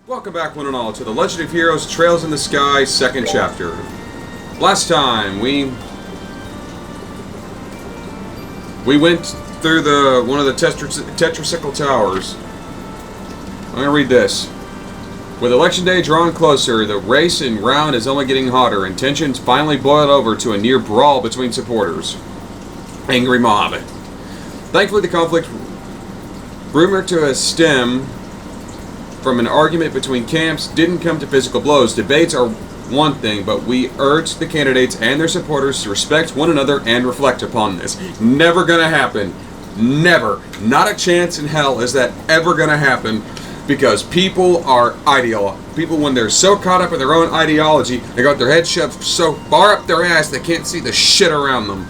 Welcome back, one and all, to the Legend of Heroes Trails in the Sky, second chapter. Last time, we went through one of the tetracycle towers. I'm going to read this. With Election Day drawing closer, the race in round is only getting hotter, and tensions finally boiled over to a near brawl between supporters. Angry mob. Thankfully, the conflict, rumored to stem from an argument between camps, didn't come to physical blows. Debates are one thing, but we urge the candidates and their supporters to respect one another and reflect upon this. Never gonna happen. Never. Not a chance in hell is that ever gonna happen, because people are people, when they're so caught up in their own ideology, they got their head shoved so far up their ass they can't see the shit around them.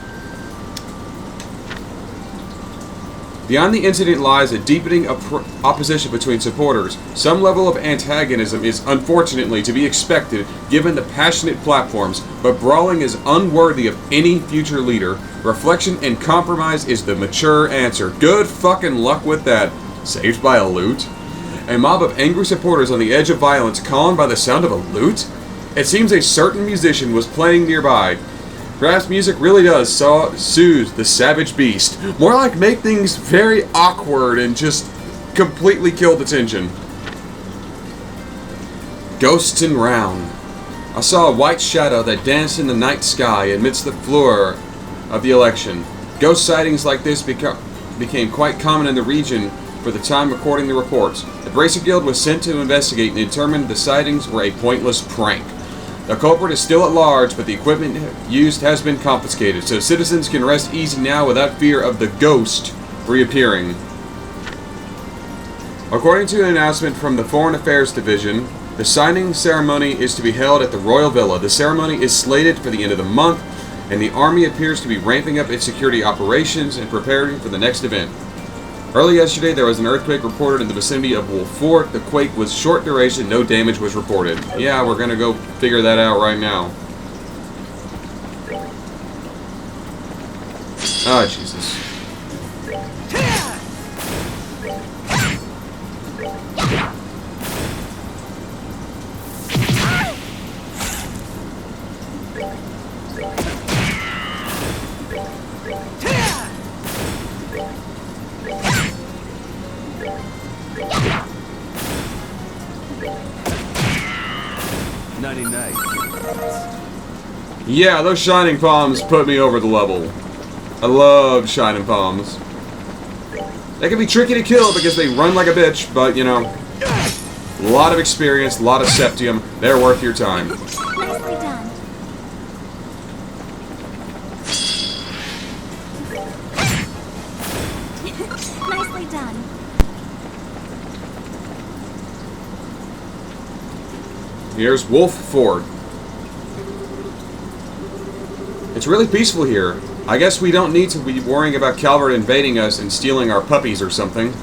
Beyond the incident lies a deepening opposition between supporters. Some level of antagonism is unfortunately to be expected given the passionate platforms, but brawling is unworthy of any future leader. Reflection and compromise is the mature answer. Good fucking luck with that. Saved by a lute? A mob of angry supporters on the edge of violence calmed by the sound of a lute? It seems a certain musician was playing nearby. Perhaps music really does soothe the savage beast. More like make things very awkward and just completely kill the tension. Ghosts in round. I saw a white shadow that danced in the night sky amidst the fleur of the election. Ghost sightings like this became quite common in the region for the time recording the reports. The Bracer Guild was sent to investigate and determined the sightings were a pointless prank. The culprit is still at large, but the equipment used has been confiscated, so citizens can rest easy now without fear of the ghost reappearing. According to an announcement from the Foreign Affairs Division, the signing ceremony is to be held at the Royal Villa. The ceremony is slated for the end of the month, and the army appears to be ramping up its security operations and preparing for the next event. Early yesterday, there was an earthquake reported in the vicinity of Wolf Fort. The quake was short duration, no damage was reported. Yeah, we're gonna go figure that out right now. Ah, Jesus. Yeah, those shining palms put me over the level. I love shining palms. They can be tricky to kill because they run like a bitch, but you know, a lot of experience, a lot of septium, they're worth your time. Nicely done. Nicely done. Here's Wolf Fort. It's really peaceful here. I guess we don't need to be worrying about Calvert invading us and stealing our puppies or something.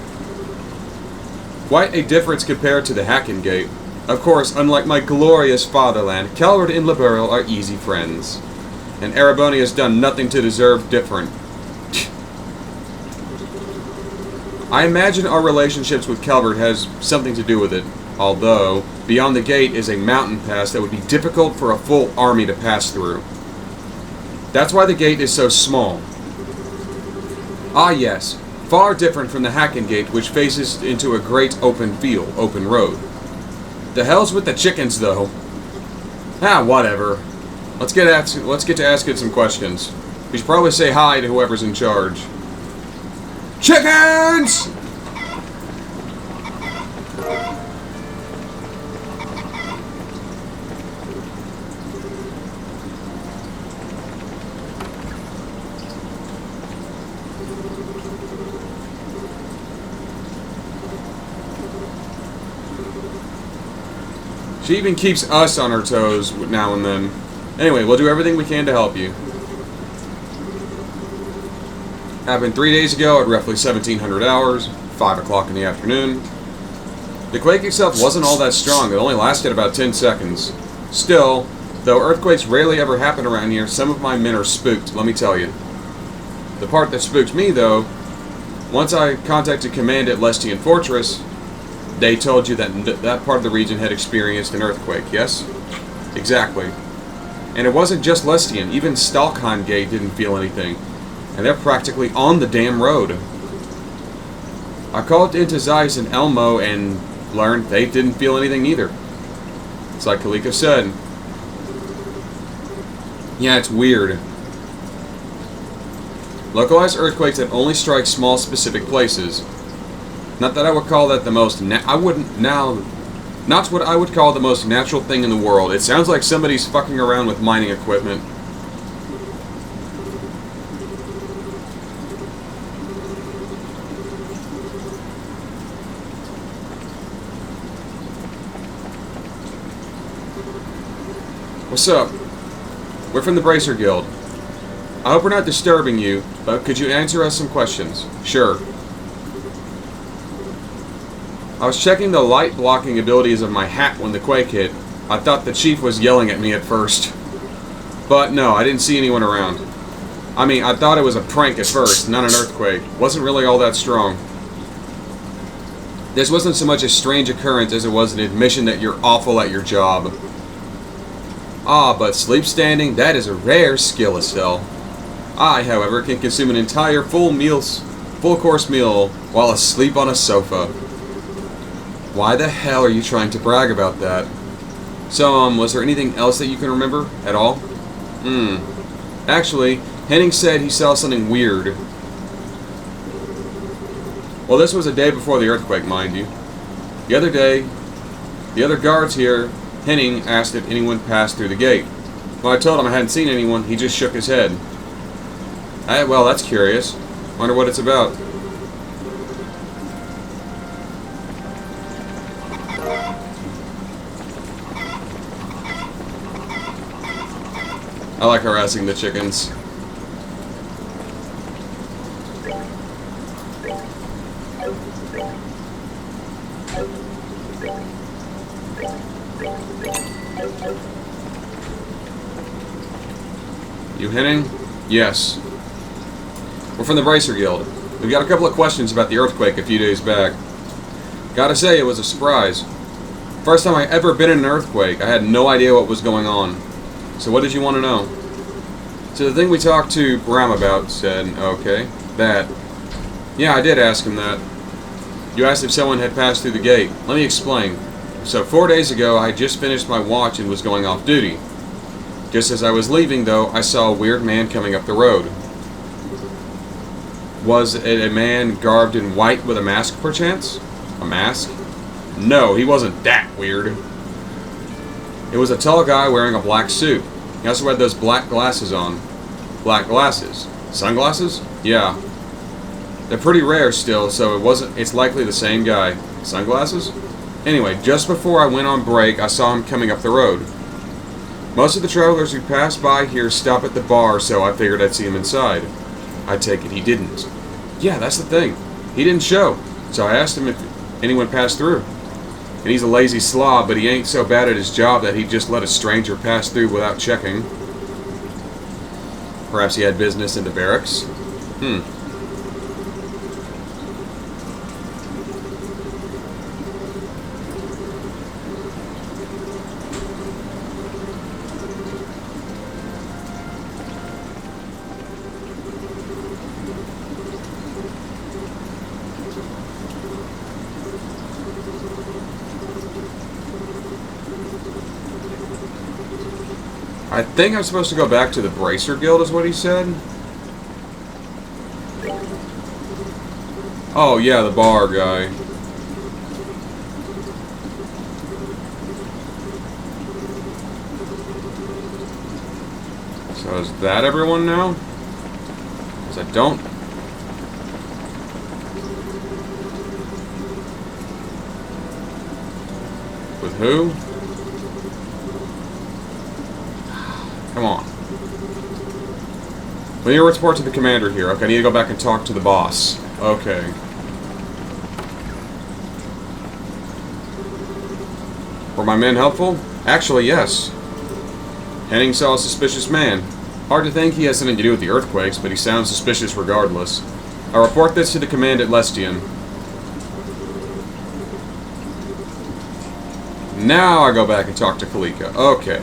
Quite a difference compared to the Hacken Gate. Of course, unlike my glorious fatherland, Calvert and Liberal are easy friends. And Ereboni has done nothing to deserve different. I imagine our relationships with Calvert has something to do with it. Although, beyond the gate is a mountain pass that would be difficult for a full army to pass through. That's why the gate is so small. Ah yes, far different from the Hacken Gate, which faces into a great open field, open road. The hell's with the chickens, though? Ah, whatever. Let's get to asking some questions. We should probably say hi to whoever's in charge. Chickens! She even keeps us on her toes now and then. Anyway, we'll do everything we can to help you. Happened 3 days ago at roughly 1700 hours, 5 o'clock in the afternoon. The quake itself wasn't all that strong, it only lasted about 10 seconds. Still, though earthquakes rarely ever happen around here, some of my men are spooked, let me tell you. The part that spooked me, though, once I contacted command at Lestian Fortress, They told you that that part of the region had experienced an earthquake, yes? Exactly. And it wasn't just Lestian, even Stalkheim Gate didn't feel anything. And they're practically on the damn road. I called into Zeiss and Elmo and learned they didn't feel anything either. It's like Kalika said. Yeah, it's weird. Localized earthquakes that only strike small specific places. Not that I would call that the most not what I would call the most natural thing in the world. It sounds like somebody's fucking around with mining equipment. What's up? We're from the Bracer Guild. I hope we're not disturbing you, but could you answer us some questions? Sure. I was checking the light blocking abilities of my hat when the quake hit. I thought the chief was yelling at me at first. But no, I didn't see anyone around. I mean, I thought it was a prank at first, not an earthquake. Wasn't really all that strong. This wasn't so much a strange occurrence as it was an admission that you're awful at your job. Ah, but sleep standing, that is a rare skill, Estelle. I, however, can consume an entire full course meal while asleep on a sofa. Why the hell are you trying to brag about that? So, was there anything else that you can remember at all? Actually, Henning said he saw something weird. Well, this was a day before the earthquake, mind you. The other day, the other guards here, Henning asked if anyone passed through the gate. When I told him I hadn't seen anyone, he just shook his head. Well, that's curious. Wonder what it's about. I like harassing the chickens. You Henning? Yes. We're from the Bracer Guild. We got a couple of questions about the earthquake a few days back. Gotta say, it was a surprise. First time I ever been in an earthquake. I had no idea what was going on. So what did you want to know? So the thing we talked to Bram about said, okay, that. Yeah, I did ask him that. You asked if someone had passed through the gate. Let me explain. So 4 days ago, I had just finished my watch and was going off duty. Just as I was leaving, though, I saw a weird man coming up the road. Was it a man garbed in white with a mask, perchance? A mask? No, he wasn't that weird. It was a tall guy wearing a black suit. He also had those black glasses on. Black glasses? Sunglasses? Yeah. They're pretty rare still, so it's likely the same guy. Sunglasses? Anyway, just before I went on break, I saw him coming up the road. Most of the travelers who pass by here stop at the bar, so I figured I'd see him inside. I take it he didn't. Yeah, that's the thing. He didn't show, so I asked him if anyone passed through. And he's a lazy slob, but he ain't so bad at his job that he'd just let a stranger pass through without checking. Perhaps he had business in the barracks? I think I'm supposed to go back to the Bracer Guild, is what he said. Oh, yeah, the bar guy. So is that everyone now? Because I don't... With who? Come on. We need to report to the commander here. Okay, I need to go back and talk to the boss. Okay. Were my men helpful? Actually, yes. Henning saw a suspicious man. Hard to think he has something to do with the earthquakes, but he sounds suspicious regardless. I'll report this to the command at Lestian. Now I go back and talk to Kalika. Okay.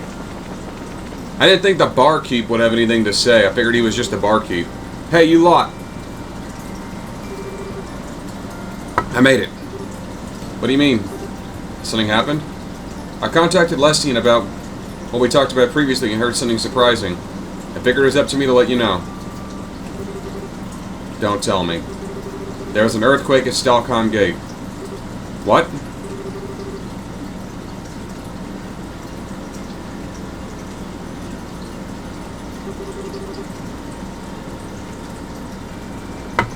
I didn't think the barkeep would have anything to say. I figured he was just a barkeep. Hey, you lot. I made it. What do you mean? Something happened? I contacted Lestian about what we talked about previously and heard something surprising. I figured it was up to me to let you know. Don't tell me. There was an earthquake at Stalcom Gate. What?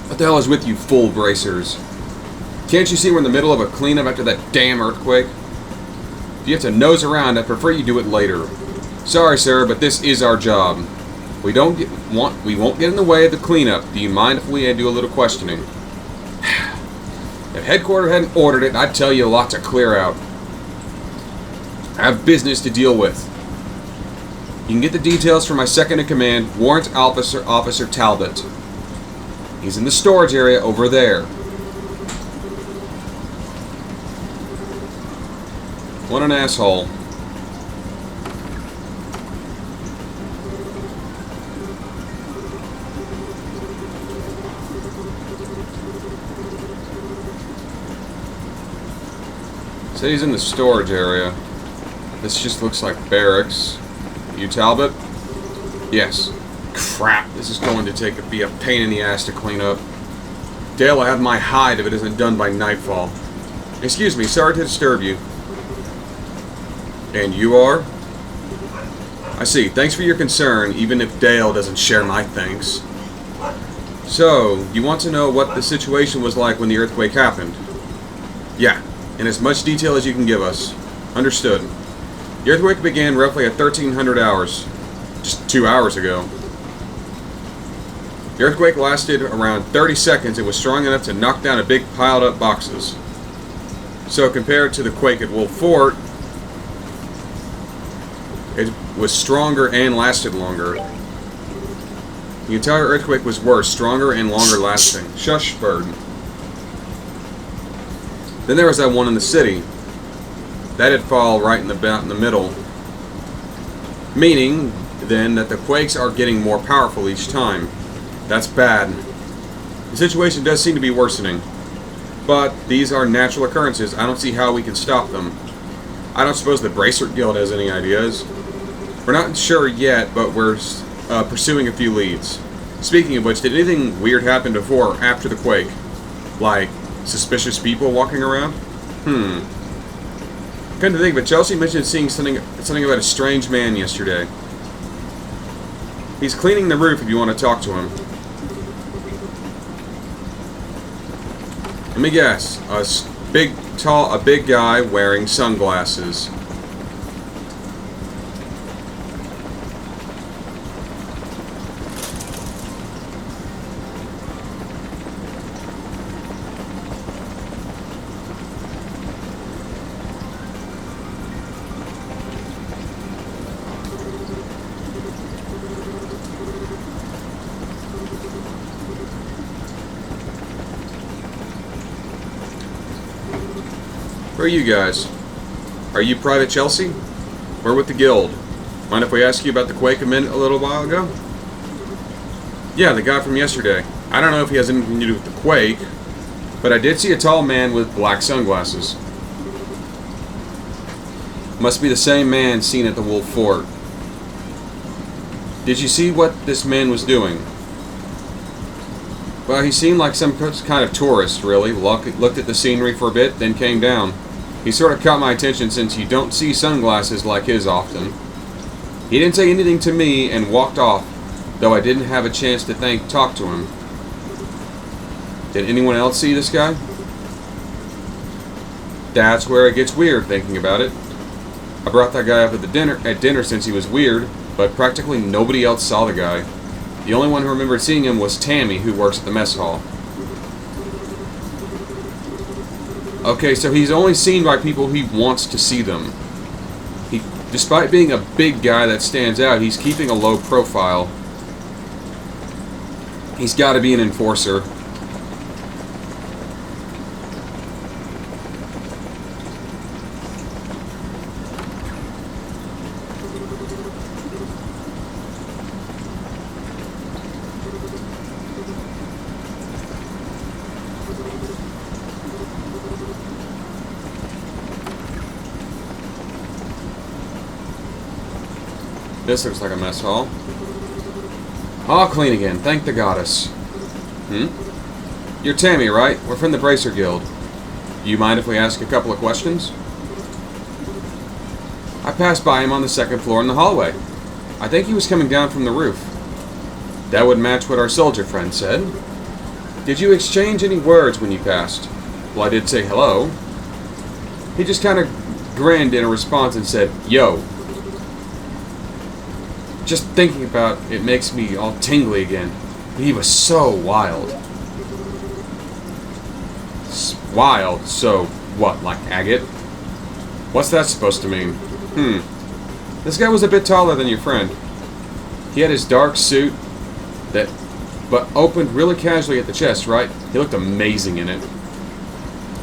What the hell is with you fool bracers? Can't you see we're in the middle of a cleanup after that damn earthquake? If you have to nose around, I prefer you do it later. Sorry, sir, but this is our job. We won't get in the way of the cleanup. Do you mind if we do a little questioning? If headquarters hadn't ordered it, I'd tell you a lot to clear out. I have business to deal with. You can get the details from my second-in-command, Warrant Officer Talbot. He's in the storage area over there. What an asshole. Said he's in the storage area. This just looks like barracks. You Talbot? Yes. Crap, this is going to be a pain in the ass to clean up. Dale, I have my hide if it isn't done by nightfall. Excuse me, sorry to disturb you. And you are? I see. Thanks for your concern, even if Dale doesn't share my thanks. So, you want to know what the situation was like when the earthquake happened? Yeah, in as much detail as you can give us. Understood. The earthquake began roughly at 1300 hours. Just 2 hours ago. The earthquake lasted around 30 seconds and was strong enough to knock down a big piled up boxes. So compared to the quake at Wolf Fort, it was stronger and lasted longer. The entire earthquake was worse, stronger and longer lasting. Shush, bird. Then there was that one in the city. That'd fall right in the middle. Meaning, then, that the quakes are getting more powerful each time. That's bad. The situation does seem to be worsening. But these are natural occurrences. I don't see how we can stop them. I don't suppose the Bracer Guild has any ideas. We're not sure yet, but we're pursuing a few leads. Speaking of which, did anything weird happen before or after the quake? Like, suspicious people walking around? Couldn't think, but Chelsea mentioned seeing something about a strange man yesterday. He's cleaning the roof if you want to talk to him. Let me guess. A big guy wearing sunglasses. Who are you guys? Are you Private Chelsea? We're with the guild. Mind if we ask you about the quake a little while ago? Yeah, the guy from yesterday. I don't know if he has anything to do with the quake, but I did see a tall man with black sunglasses. Must be the same man seen at the Wolf Fort. Did you see what this man was doing? Well, he seemed like some kind of tourist, really. Looked at the scenery for a bit, then came down. He sort of caught my attention since you don't see sunglasses like his often. He didn't say anything to me and walked off, though I didn't have a chance to talk to him. Did anyone else see this guy? That's where it gets weird thinking about it. I brought that guy up at dinner since he was weird, but practically nobody else saw the guy. The only one who remembered seeing him was Tammy, who works at the mess hall. Okay, so he's only seen by people he wants to see them. Despite being a big guy that stands out, he's keeping a low profile. He's got to be an enforcer. This looks like a mess hall. All clean again, thank the goddess. You're Tammy, right? We're from the Bracer Guild. You mind if we ask a couple of questions? I passed by him on the second floor in the hallway. I think he was coming down from the roof. That would match what our soldier friend said. Did you exchange any words when you passed? Well, I did say hello. He just kind of grinned in a response and said, yo. Just thinking about it makes me all tingly again. He was so wild. Wild? So, what, like agate? What's that supposed to mean? This guy was a bit taller than your friend. He had his dark suit but opened really casually at the chest, right? He looked amazing in it.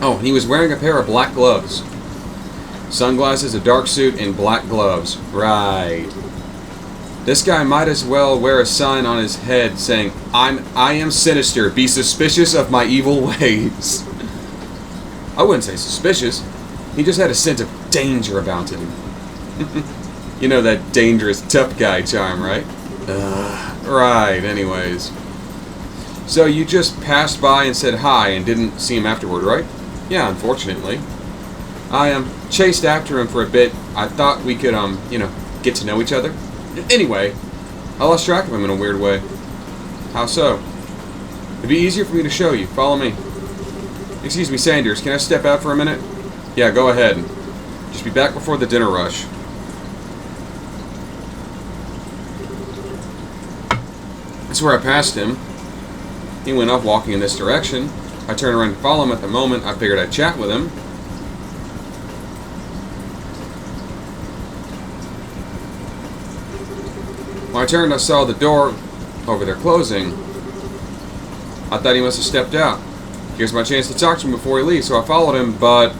Oh, and he was wearing a pair of black gloves. Sunglasses, a dark suit, and black gloves. Right. This guy might as well wear a sign on his head saying, I am sinister, be suspicious of my evil ways. I wouldn't say suspicious. He just had a sense of danger about him. You know that dangerous tough guy charm, right? Right, anyways. So you just passed by and said hi and didn't see him afterward, right? Yeah, unfortunately. I chased after him for a bit. I thought we could, get to know each other. Anyway, I lost track of him in a weird way. How so? It'd be easier for me to show you. Follow me. Excuse me, Sanders, can I step out for a minute? Yeah, go ahead. Just be back before the dinner rush. That's where I passed him. He went off walking in this direction. I turned around and followed him at the moment. I figured I'd chat with him. When I turned, I saw the door over there closing. I thought he must have stepped out. Here's my chance to talk to him before he leaves, so I followed him, but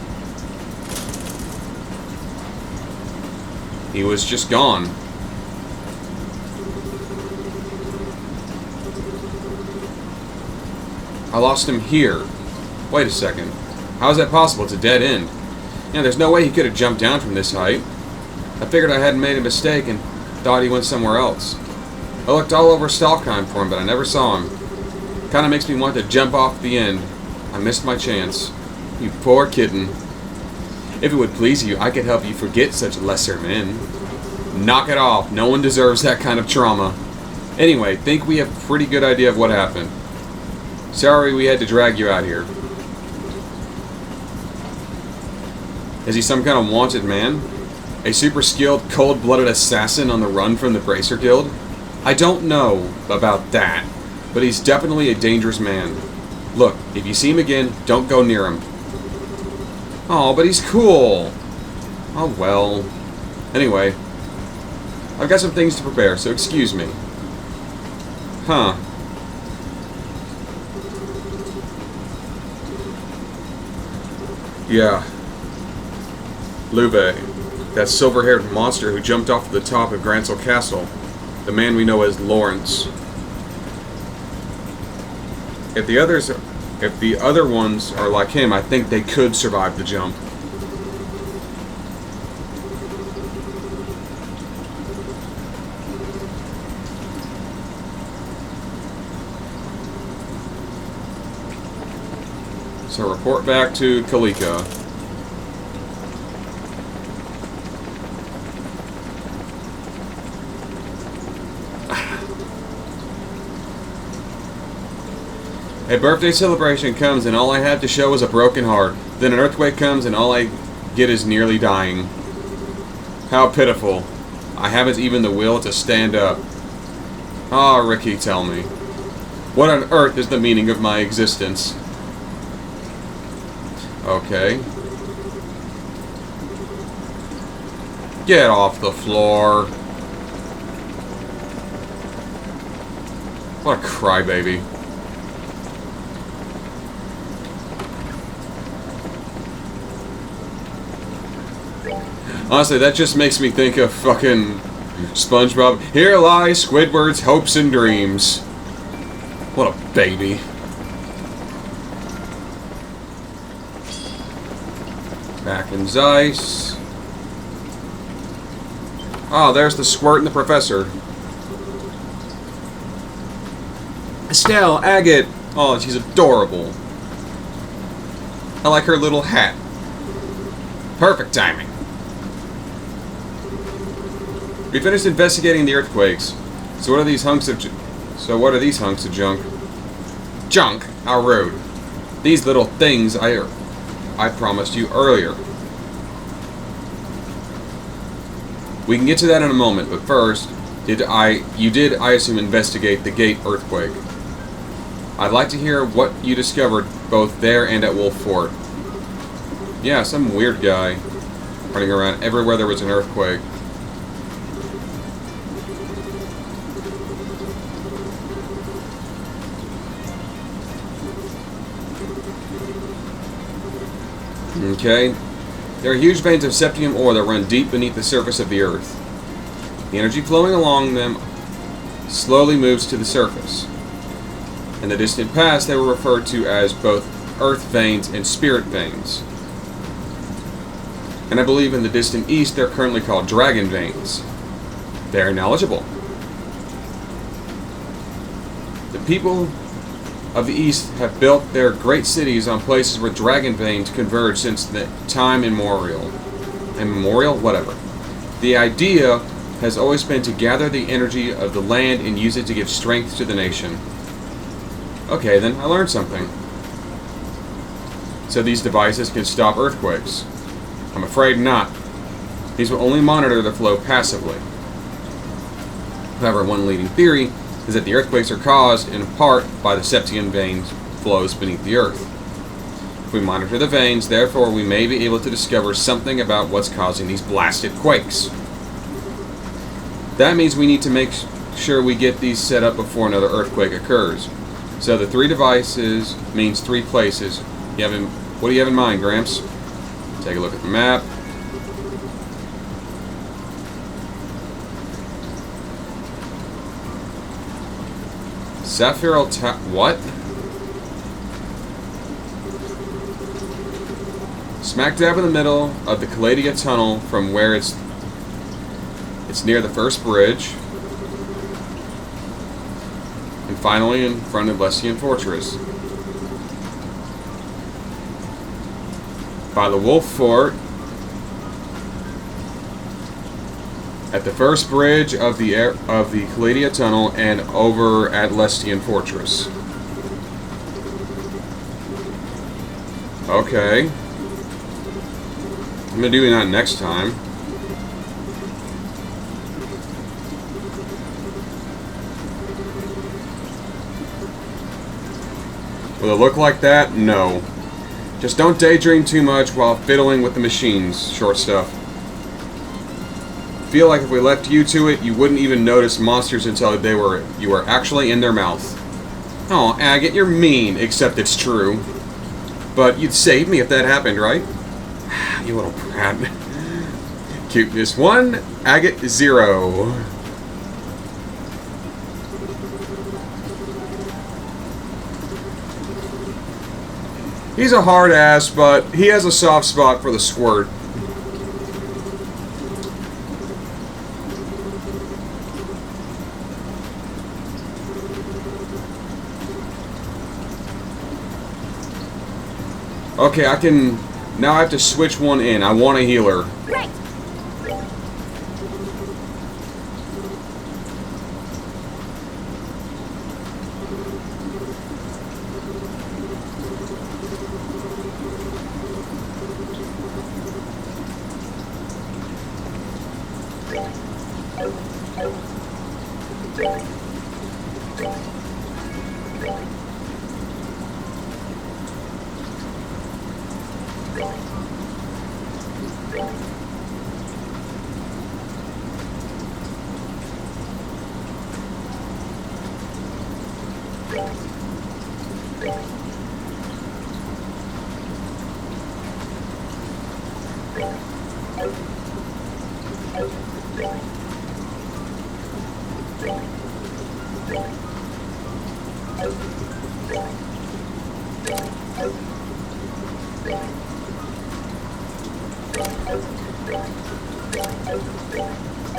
he was just gone. I lost him here. Wait a second. How is that possible? It's a dead end. Yeah, there's no way he could have jumped down from this height. I figured I hadn't made a mistake and thought he went somewhere else. I looked all over Stalkheim for him, but I never saw him. Kinda makes me want to jump off the end. I missed my chance. You poor kitten. If it would please you, I could help you forget such lesser men. Knock it off. No one deserves that kind of trauma. Anyway, think we have a pretty good idea of what happened. Sorry we had to drag you out here. Is he some kind of wanted man? A super skilled, cold-blooded assassin on the run from the Bracer Guild? I don't know about that, but he's definitely a dangerous man. Look, if you see him again, don't go near him. Oh, but he's cool. Oh well. Anyway, I've got some things to prepare, so excuse me. Huh. Yeah. Luve. That silver-haired monster who jumped off the top of Gransel Castle. The man we know as Lawrence. If the other ones are like him, I think they could survive the jump. So report back to Kalika. A birthday celebration comes and all I have to show is a broken heart. Then an earthquake comes and all I get is nearly dying. How pitiful. I haven't even the will to stand up. Ah, Ricky, tell me. What on earth is the meaning of my existence? Okay. Get off the floor. What a crybaby. Honestly, that just makes me think of fucking SpongeBob. Here lie Squidward's hopes and dreams. What a baby. Back in Zeiss. Oh, there's the squirt and the professor. Estelle, Agate. Oh, she's adorable. I like her little hat. Perfect timing. We finished investigating the earthquakes. So what are these hunks of junk? Junk? How rude. These little things I promised you earlier. We can get to that in a moment, but first, you did, I assume, investigate the gate earthquake. I'd like to hear what you discovered both there and at Wolf Fort. Yeah, some weird guy running around everywhere there was an earthquake. Okay. There are huge veins of septium ore that run deep beneath the surface of the Earth. The energy flowing along them slowly moves to the surface. In the distant past, they were referred to as both Earth veins and Spirit veins. And I believe in the distant east, they're currently called Dragon veins. Very knowledgeable. The people of the East have built their great cities on places where dragon veins converge since the time immemorial. Whatever. The idea has always been to gather the energy of the land and use it to give strength to the nation. Okay, then, I learned something. So these devices can stop earthquakes. I'm afraid not. These will only monitor the flow passively. However, one leading theory is that the earthquakes are caused in part by the septium veins flows beneath the earth. If we monitor the veins, therefore we may be able to discover something about what's causing these blasted quakes. That means we need to make sure we get these set up before another earthquake occurs. So the 3 devices means 3 places. What do you have in mind, Gramps? Take a look at the map. Sapphire what? Smack dab in the middle of the Calladia Tunnel from where it's near the first bridge. And finally in front of Lestian Fortress. By the Wolf Fort. At the first bridge of the Calladia Tunnel and over at Lestian Fortress. Okay. I'm gonna do that next time. Will it look like that? No. Just don't daydream too much while fiddling with the machines, short stuff. Feel like if we left you to it, you wouldn't even notice monsters until you were actually in their mouth. Oh, Agate, you're mean, except it's true. But you'd save me if that happened, right? You little brat. Cuteness 1, Agate 0. He's a hard ass, but he has a soft spot for the squirt. Okay, now I have to switch one in. I want a healer. Right.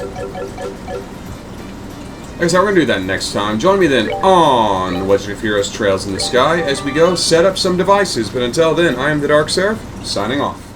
Like I said, we're going to do that next time. Join me then on Legend of Heroes Trails in the Sky as we go set up some devices. But until then, I am the Dark Seraph, signing off.